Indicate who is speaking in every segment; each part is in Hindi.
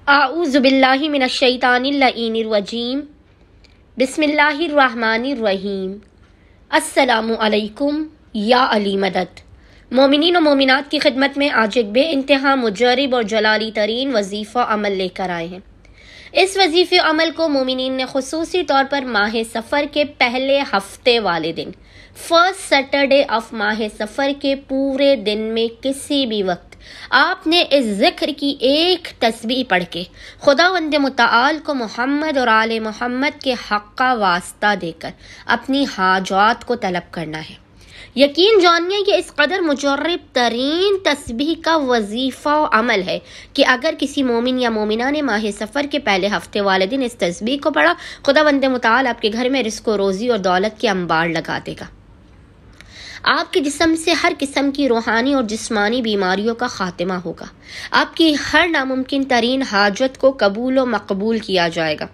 Speaker 1: आऊज़ु बिल्लाहि मिनश्शैतानिर्रजीम बिस्मिल्लाहिर्रहमानिर्रहीम। अस्सलामु अलैकुम या अली मदद। मोमिनीन और मोमिनात की खिदमत में आज एक बे इंतहा मुजरिब और जलाली तरीन वजीफ़ा अमल लेकर आए हैं। इस वजीफ़े अमल को मोमिनीन ने खुसूसी तौर पर माह सफ़र के पहले हफ्ते वाले दिन, फर्स्ट सैटरडे ऑफ माह सफ़र के पूरे दिन में किसी भी वक्त आपने इस जिक्र की एक तस्बीह पढ़ के खुदावंद मुताल को मोहम्मद और आले मोहम्मद के हक़ का वास्ता देकर अपनी हाजात को तलब करना है। यकीन जानिए कि इस कदर मुजर्रब तरीन तस्बीह का वजीफ़ा अमल है कि अगर किसी मोमिन या मोमिना ने माह सफ़र के पहले हफ्ते वाले दिन इस तस्बीह को पढ़ा, खुदावंद मुताल आपके घर में रिज़्क़ और रोज़ी और दौलत के अंबार लगा देगा। आपके जिस्म से हर किस्म की रूहानी और जिस्मानी बीमारियों का खात्मा होगा। आपकी हर नामुमकिन तरीन हाजत को कबूल और मकबूल किया जाएगा।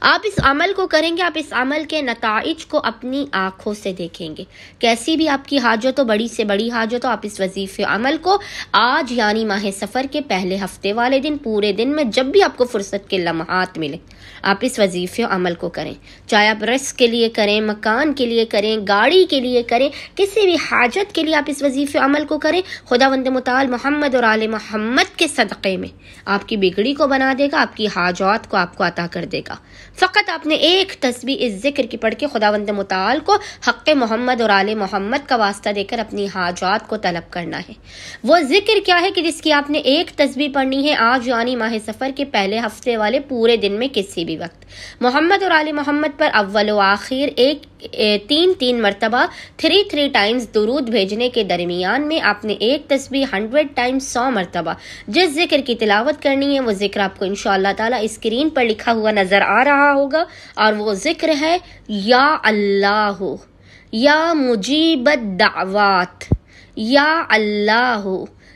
Speaker 1: आप इस अमल को करेंगे, आप इस अमल के नताइज को अपनी आंखों से देखेंगे। कैसी भी आपकी हाजत हो, बड़ी से बड़ी हाजत हो, आप इस वजीफे अमल को आज यानी माह सफ़र के पहले हफ्ते वाले दिन पूरे दिन में जब भी आपको फुर्सत के लम्हात मिले, आप इस वजीफे अमल को करें। चाहे आप रिस्क के लिए करें, मकान के लिए करें, गाड़ी के लिए करें, किसी भी हाजत के लिए आप इस वजीफे अमल को करें। खुदावंद मुताल मोहम्मद और आले मोहम्मद के सदक़े में आपकी बिगड़ी को बना देगा, आपकी हाजात को आपको अता कर देगा। फ़कत आपने एक तस्बीह इस जिक्र की पढ़ के खुदावंद मुताल को हक़ मोहम्मद और आले मोहम्मद का वास्ता देकर अपनी हाजात को तलब करना है। वो जिक्र क्या है कि जिसकी आपने एक तस्बीह पढ़नी है आज यानी माह सफ़र के पहले हफ्ते वाले पूरे दिन में किसी भी वक्त। मोहम्मद और आले मोहम्मद पर अव्वल व आखिर तीन मरतबा 3 टाइम्स दुरूद भेजने के दरमियान में आपने एक तस्बीह 100 टाइम्स 100 मरतबा जिस जिक्र की तिलावत करनी है, वो जिक्र आपको इंशाअल्लाह ताला स्क्रीन पर लिखा हुआ नजर आ रहा होगा। और वो जिक्र है या अल्लाह, या मुजीबत दावात, या अल्लाह,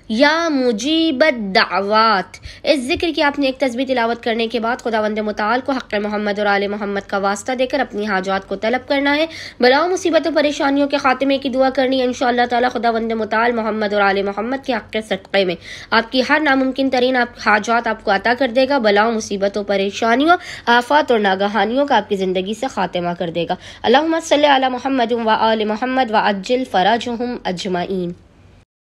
Speaker 1: या मुजीबत दावात। इस जिक्र की आपने एक तस्बीह तिलावत करने के बाद खुदावंद मुताल को हक़ मोहम्मद और आले मोहम्मद का वास्ता देकर अपनी हाजात को तलब करना है। बलाओं मुसीबतों परेशानियों के खात्मे की दुआ करनी है। इंशाअल्लाह ताला खुदावंद मुताल मोहम्मद और आले मोहम्मद के हक़ सदक़े में आपकी हर नामुमकिन तरीन हाजात आपको अता कर देगा। बलाओं मुसीबतों परेशानियों आफात और नागहानियों का आपकी ज़िंदगी से खात्मा कर देगा। अल्लाहुम्मा सल्लि अला मुहम्मद व आले मोहम्मद व अज्जिल फ़राजहुम अजमाइन।